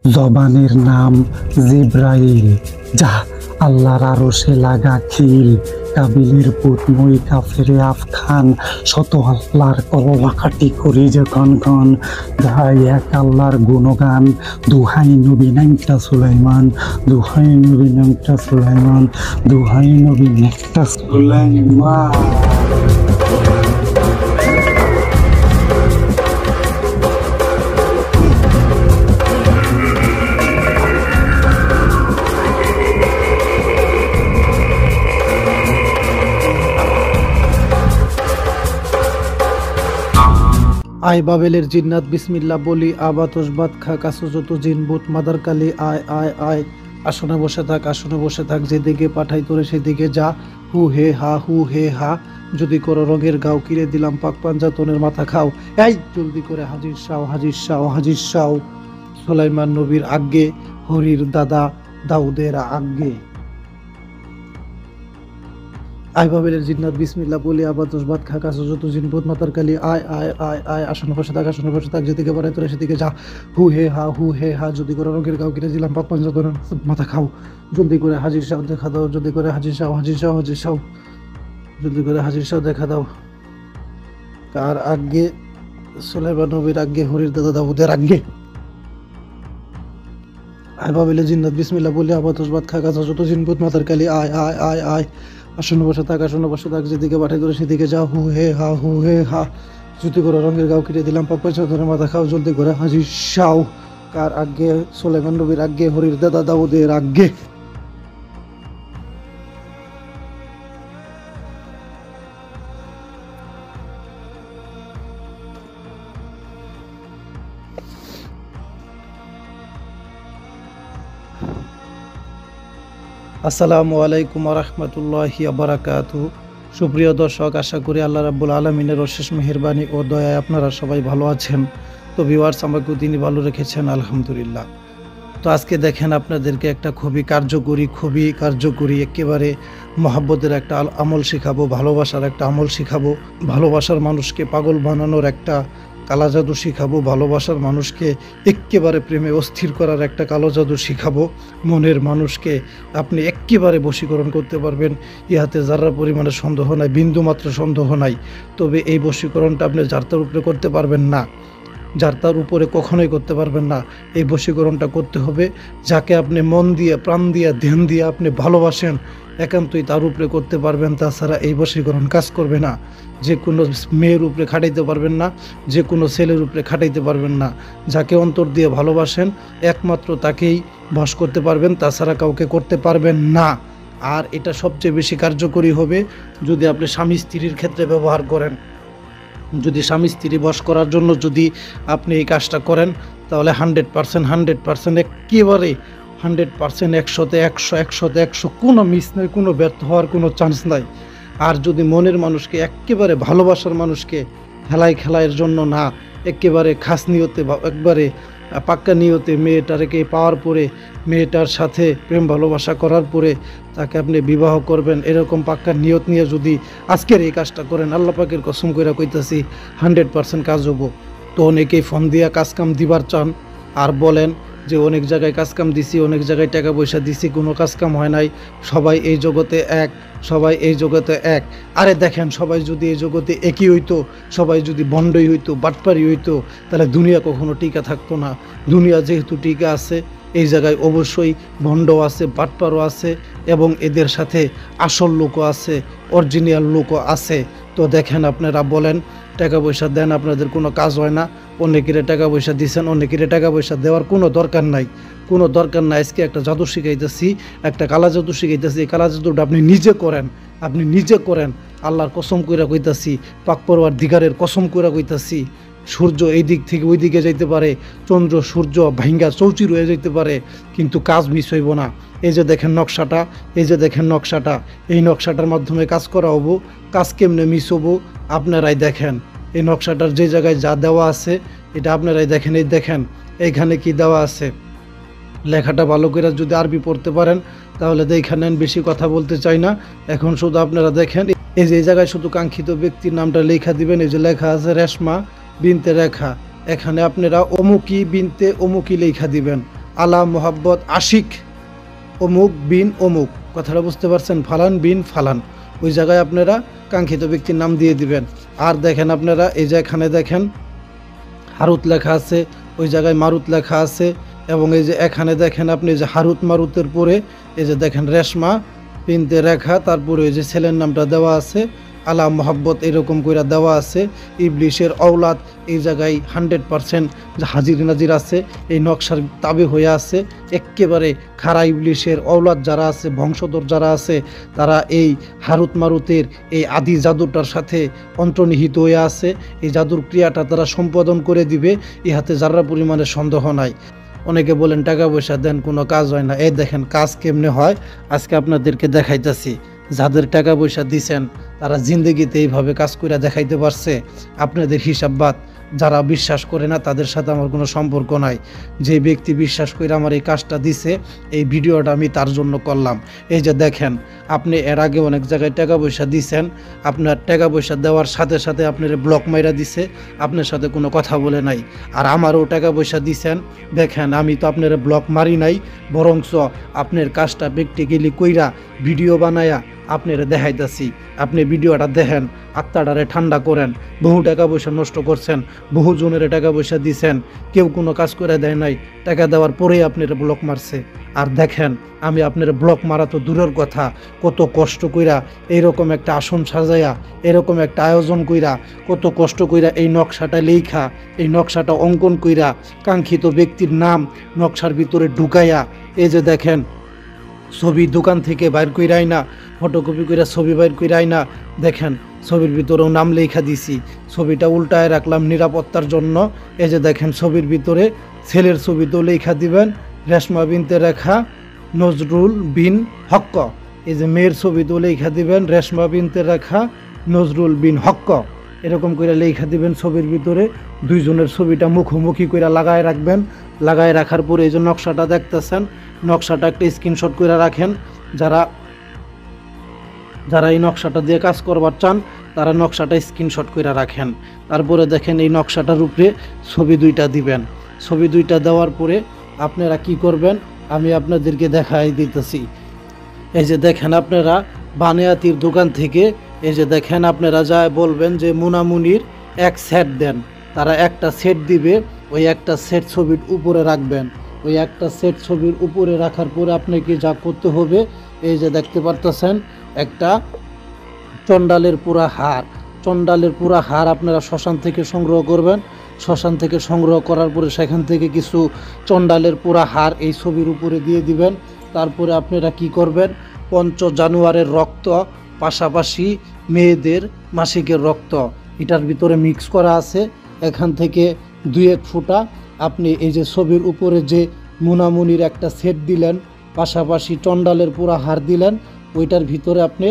জবানের নাম জিব্রাইল, যা আল্লাহর আরশে লাগা খিল। কাবিলের পুত মই কাফেরে আফখান, শত আল্লাহর কলমাকাটি করি যে কনকন। গাই এক আল্লাহর গুণগান, দুহাই নবী নামটা সুলাইমান, দুহাই নবী নামটা সুলাইমান, দুহাই নবী নামটা সুলাইমান। আয় বাবেলের জিন্নাত বিসমিল্লাহ বলি, আবা তসবাত খা কাসু যত জিনবুত মাদার কালি, আয় আয় আয়। আসনে বসে থাক, আসনে বসে থাক, যেদিকে পাঠাই তোরে সেদিকে যা। হু হে হা, হু হে হা, যদি করো রঙের গাও, কিরে দিলাম পাক পাঞ্জাতনের মাথা খাও। এই জলদি করে হাজির শাও, হাজির শাও, হাজির শাও। সুলাইমান নবীর আজ্ঞে, হরির দাদা দাউদের আজ্ঞে। আয় বাবেলের জিন্নাত বিসমিল্লাহ বলি, আবা তসবাত খা কাসু যত জিনবুত মাতার কালি, আয় আয় আয় আয়। আসনে বসে থাক, আসনে বসে থাক, যেদিকে পাঠাই তোরে সেদিকে যা। হু হে হা, হু হে হা, যদি করে রঙের গাও, কিনে দিলাম পাক পাঞ্জাতনের মাথা খাও। জলদি করে হাজির শাও দেখা দাও, জলদি করে হাজির শাও, হাজির শাও, হাজির শাও, জলদি করে হাজির শাও দেখা দাও। কার আজ্ঞে? সুলাইমান নবীর আজ্ঞে, হরির দাদা দাউদের আজ্ঞে। আয় বাবেলের জিন্নাত বিসমিল্লাহ বলি, আবা তসবাত খা কাসু যত জিনবুত মাতার কালি, আয় আয় আয় আয়। আসনে বসে থাক, আসনে বসে থাক, যেদিকে পাঠাই তোরে সেদিকে যা। হু হে হা, হু হে হা, যদি করে রঙের গাও, কিনে দিলাম পাক পাঞ্জাতনের মাথা খাও। জলদি করে হাজির শাও। কার আজ্ঞে? সুলাইমান নবীর আজ্ঞে, হরির দাদা দাউদের আজ্ঞে। আসসালামু আলাইকুম রহমতুল্লাহি বারাকাতুহু। সুপ্রিয় দর্শক, আশা করি আল্লাহ রাব্বুল আলামিনের অশেষ মেহেরবানি ও দয়ায় আপনারা সবাই ভালো আছেন। তো ভিউয়ার্স, আমাকেও তিনি ভালো রেখেছেন, আলহামদুলিল্লাহ। তো আজকে দেখেন আপনাদেরকে একটা খুবই কার্যকরী একেবারে মহাব্বতের একটা আমল শেখাবো, ভালোবাসার একটা আমল শেখাবো, ভালোবাসার মানুষকে পাগল বানানোর একটা কালা জাদু শিখাবো, ভালোবাসার মানুষকে একেবারে প্রেমে অস্থির করার একটা কালো জাদু শিখাবো। মনের মানুষকে আপনি একেবারে বশীকরণ করতে পারবেন, ইহাতে যারা পরিমাণে সন্দেহ নাই, বিন্দুমাত্র সন্দেহ নাই। তবে এই বশীকরণটা আপনি যার তার উপরে করতে পারবেন না, যার তার উপরে কখনোই করতে পারবেন না। এই বশীকরণটা করতে হবে যাকে আপনি মন দিয়ে, প্রাণ দিয়ে, ধ্যান দিয়ে আপনি ভালোবাসেন, একান্তই তার উপরে করতে পারবেন। তাছাড়া এই বশীকরণ কাজ করবে না। যে কোনো মেয়ের উপরে খাটাইতে পারবেন না, যে কোনো ছেলের উপরে খাটাইতে পারবেন না। যাকে অন্তর দিয়ে ভালোবাসেন একমাত্র তাকেই বশ করতে পারবেন, তাছাড়া কাউকে করতে পারবেন না। আর এটা সবচেয়ে বেশি কার্যকরী হবে যদি আপনি স্বামী স্ত্রীর ক্ষেত্রে ব্যবহার করেন। যদি স্বামী স্ত্রী বশ করার জন্য যদি আপনি এই কাজটা করেন, তাহলে 100% একেবারে 100%, 100 কোনো মিস নাই, কোনো ব্যর্থ হওয়ার কোনো চান্স নাই। আর যদি মনের মানুষকে, একেবারে ভালোবাসার মানুষকে খেলার জন্য না, একেবারে খাস নিয়তে, একবারে পাক্কা নিয়তে মেয়েটাকে পাওয়ার পরে, মেয়েটার সাথে প্রেম ভালোবাসা করার পরে তাকে আপনি বিবাহ করবেন, এরকম পাক্কা নিয়ত নিয়ে যদি আজকের এই কাজটা করেন, আল্লাহ পাকের কসম কইরা কইতাছি 100% কাজ হবো। তো অনেকেই ফোন দিয়া কাজকাম দিবার চান আর বলেন যে অনেক জায়গায় কাজকাম দিছি, অনেক জায়গায় টাকা পয়সা দিছি, কোনো কাজকাম হয় নাই, সবাই এই জগতে এক, সবাই এই জগতে এক। আরে দেখেন, সবাই যদি এই জগতে একই হইতো, সবাই যদি বন্ডই হইতো, বাটপারি হইতো, তাহলে দুনিয়া কখনো টিকা থাকতো না। দুনিয়া যেহেতু টিকা আছে, এই জায়গায় অবশ্যই ভণ্ড আছে, বাটপারও আছে, এবং এদের সাথে আসল লোকও আছে, অরিজিনাল লোকও আছে। তো দেখেন, আপনারা বলেন টাকা পয়সা দেন, আপনাদের কোনো কাজ হয় না। অনেকেরে টাকা পয়সা দিচ্ছেন, অনেকেরে টাকা পয়সা দেওয়ার কোনো দরকার নাই, কোনো দরকার নাই। আজকে একটা জাদু শিখাইতেছি, একটা কালা জাদু শিখাইতেছি। এই কালা জাদুটা আপনি নিজে করেন, আপনি নিজে করেন। আল্লাহর কসম কইরা কইতাছি, পাক পরওয়ারদিগারের কসম কইরা কইতাছি, সূর্য এই দিক থেকে ওই দিকে যাইতে পারে, চন্দ্র সূর্য ভাঙ্গা চৌচির হয়ে যাইতে পারে, কিন্তু কাজ মিস হইব না। এই যে দেখেন নকশাটা, এই যে দেখেন নকশাটা, এই নকশাটার মাধ্যমে কাজ করা হবো। কাজ কেমনে মিস হবো আপনারাই দেখেন। এই নকশাটার যে জায়গায় যা দেওয়া আছে এটা আপনারাই দেখেন। এই দেখেন এইখানে কি দেওয়া আছে, লেখাটা ভালো করে যদি আরবি পড়তে পারেন তাহলে দেখে নেন। বেশি কথা বলতে চাই না, এখন শুধু আপনারা দেখেন। এই যে এই জায়গায় শুধু কাঙ্ক্ষিত ব্যক্তির নামটা লেখা দিবেন। এই যে লেখা আছে রেশমা বিনতে রেখা, এখানে আপনারা অমুকি বিনতে অমুকি লেখা দিবেন। আলা মোহাব্বত আশিক অমুক বিন অমুক, কথাটা বুঝতে পারছেন? ফালান বিন ফালান, ওই জায়গায় আপনারা কাঙ্ক্ষিত ব্যক্তির নাম দিয়ে দিবেন। আর দেখেন আপনারা এই যে এখানে দেখেন হারুত লেখা আছে, ওই জায়গায় মারুত লেখা আছে, এবং এই যে এখানে দেখেন আপনি যে হারুত মারুতের পরে এই যে দেখেন রেশমা বিনতে রেখা, তারপরে ওই যে ছেলের নামটা দেওয়া আছে আলা মোহাব্বত, এরকম করে দেওয়া আছে। ইবলিশের অওলাদ এই জায়গায় 100% যে হাজির নাজির আছে, এই নকশার তাবে হয়ে আছে। একেবারে খারা ইবলিশের অওলাদ যারা আছে, বংশধর যারা আছে, তারা এই হারুত মারুতের এই আদি জাদুটার সাথে অন্তর্নিহিত হয়ে আছে। এই জাদুর ক্রিয়াটা তারা সম্পাদন করে দিবে, ইহাতে যারা পরিমাণে সন্দেহ নাই। অনেকে বলেন টাকা পয়সা দেন কোনো কাজ হয় না, এই দেখেন কাজ কেমনে হয় আজকে আপনাদেরকে দেখাইতেছি। যাদের টাকা পয়সা দিছেন তারা জিন্দগিতে এইভাবে কাজ করে দেখাইতে পারছে, আপনাদের হিসাব বাদ। যারা বিশ্বাস করে না তাদের সাথে আমার কোনো সম্পর্ক নাই। যে ব্যক্তি বিশ্বাস করে আমার এই কাজটা দিছে, এই ভিডিওটা আমি তার জন্য করলাম। এই যে দেখেন আপনি এর আগে অনেক জায়গায় টাকা পয়সা দিছেন, আপনার টাকা পয়সা দেওয়ার সাথে সাথে আপনার ব্লক মাইরা দিছে, আপনার সাথে কোনো কথা বলে নাই। আর আমারও টাকা পয়সা দিছেন, দেখেন আমি তো আপনার ব্লক মারি নাই, বরঞ্চ আপনার কাজটা প্র্যাকটিক্যালি কইরা ভিডিও বানায়া আপনারা দেখাইতেছি। আপনি ভিডিওটা দেখেন, আত্মাটারে ঠান্ডা করেন। বহু টাকা পয়সা নষ্ট করছেন, বহু জনের টাকা পয়সা দিছেন, কেউ কোনো কাজ করে দেয় নাই, টাকা দেওয়ার পরেই আপনারা ব্লক মারছে। আর দেখেন আমি আপনার ব্লক মারা তো দূরের কথা, কত কষ্ট কইরা এইরকম একটা আসন সাজাইয়া, এরকম একটা আয়োজন কইরা, কত কষ্ট কইরা এই নকশাটা লেখা, এই নকশাটা অঙ্কন কইরা, কাঙ্ক্ষিত ব্যক্তির নাম নকশার ভিতরে ঢুকাইয়া, এই যে দেখেন ছবি দোকান থেকে বাইর কইরাই না, ফটোকপি কইরা ছবি বাইর কইরাই না, দেখেন ছবির ভিতরেও নাম লেখা দিছি। ছবিটা উল্টায় রাখলাম নিরাপত্তার জন্য। এই যে দেখেন ছবির ভিতরে ছেলের ছবিতেও লেখা দিবেন রেশমা বিনতে রেখা নজরুল বিন হক্ক। এই যে মেয়ের ছবিতেও লেখা দিবেন রেশমা বিনতে রেখা নজরুল বিন হক্ক, এরকম করে লেখা দিবেন ছবির ভিতরে। দুইজনের ছবিটা মুখোমুখি করে লাগায় রাখবেন। লাগায় রাখার পরে এই যে নকশাটা দেখতেছেন, নকশাটা একটা স্ক্রিনশট করে রাখেন। যারা এই নকশাটা দিয়ে কাজ করবার চান তারা নকশাটা স্ক্রিনশট করে রাখেন। তারপরে দেখেন এই নকশাটার উপরে ছবি দুইটা দিবেন। ছবি দুইটা দেওয়ার পরে আপনারা কি করবেন আমি আপনাদেরকে দেখাই দিতেছি। এই যে দেখেন আপনারা বানিয়াতির দোকান থেকে এই যে দেখেন আপনারা যায় বলবেন যে মুনামুনির এক সেট দেন, তারা একটা সেট দিবে। ওই একটা সেট ছবির উপরে রাখবেন। ওই একটা সেট ছবির উপরে রাখার পরে আপনাকে যা করতে হবে, এই যে দেখতে পারতেছেন একটা চন্ডালের পুরা হার। চন্ডালের পুরা হার আপনারা শ্মশান থেকে সংগ্রহ করবেন। শ্মশান থেকে সংগ্রহ করার পরে সেখান থেকে কিছু চন্ডালের পুরা হার এই ছবির উপরে দিয়ে দিবেন। তারপরে আপনারা কি করবেন, ৫ জানুয়ারির রক্ত পাশাপাশি মেয়েদের মাসিকের রক্ত এটার ভিতরে মিক্স করা আছে, এখান থেকে ২-১ ফোঁটা আপনি এই যে ছবির উপরে যে মুনামুনির একটা সেট দিলেন, পাশাপাশি চন্ডালের পুরা হার দিলেন, ওইটার ভিতরে আপনি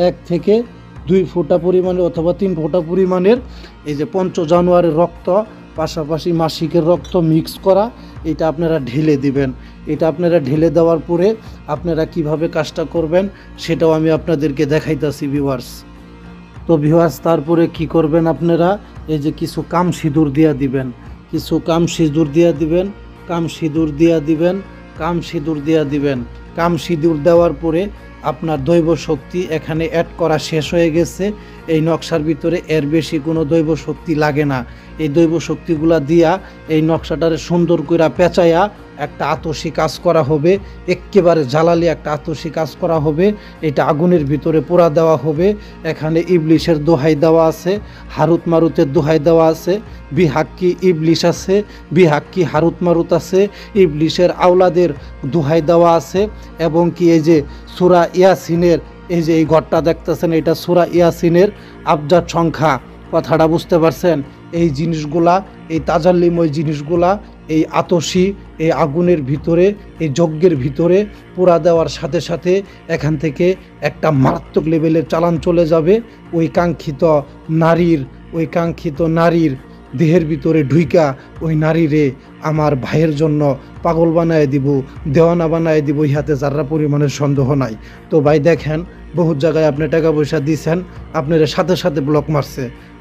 ১ থেকে ২ ফোঁটা পরিমাণের অথবা ৩ ফোঁটা পরিমাণের এই যে ৫ জানুয়ারির রক্ত পাশাপাশি মাসিকের রক্ত মিক্স করা, এটা আপনারা ঢেলে দিবেন। এটা আপনারা ঢেলে দেওয়ার পরে আপনারা কিভাবে কাজটা করবেন সেটাও আমি আপনাদেরকে দেখাইতেছি ভিউয়ার্স। তো ভিউয়ার্স তারপরে কি করবেন আপনারা, এই যে কিছু কাম সিঁদুর দিয়া দিবেন, কিছু কাম সিঁদুর দিয়া দিবেন, কাম সিঁদুর দিয়া দিবেন, কাম সিঁদুর দিয়া দিবেন। কাম সিঁদুর দেওয়ার পরে আপনার দৈব শক্তি এখানে অ্যাড করা শেষ হয়ে গেছে। এই নকশার ভিতরে এর বেশি কোনো দৈব শক্তি লাগে না। এই দৈব শক্তিগুলা দিয়া এই নকশাটারে সুন্দর করে পেঁচাইয়া একটা আতসী কাজ করা হবে, একেবারে জ্বালালি একটা আতসী কাজ করা হবে। এটা আগুনের ভিতরে পোড়া দেওয়া হবে। এখানে ইবলিশের দোহাই দেওয়া আছে, হারুত মারুতের দোহাই দেওয়া আছে, বিহাক্কি ইবলিশ আছে, বিহাক্কি হারুত মারুত আছে, ইবলিশের আওলাদের দোহাই দেওয়া আছে। এবং কি এই যে সূরা ইয়াসিনের এই যে এই ঘরটা দেখতেছেন, এটা সূরা ইয়াসিনের আবজাদ সংখ্যা, কথাটা বুঝতে পারছেন? এই জিনিসগুলা, এই তাজাল্লিময় জিনিসগুলা এই আতসী এই আগুনের ভিতরে, এই যজ্ঞের ভিতরে পোড়া দেওয়ার সাথে সাথে এখান থেকে একটা মারাত্মক লেভেলের চালান চলে যাবে। ওই কাঙ্ক্ষিত নারীর দেহের ভিতরে ঢুইকা ওই নারীরে আমার ভাইয়ের জন্য পাগল বানায় দিব, দেওয়ানা বানায় দিব, ইহাতে যারা পরিমাণের সন্দেহ নাই। তো ভাই দেখেন বহুত জায়গায় আপনি টাকা পয়সা দিয়েছেন, আপনার সাথে সাথে ব্লক মারছে।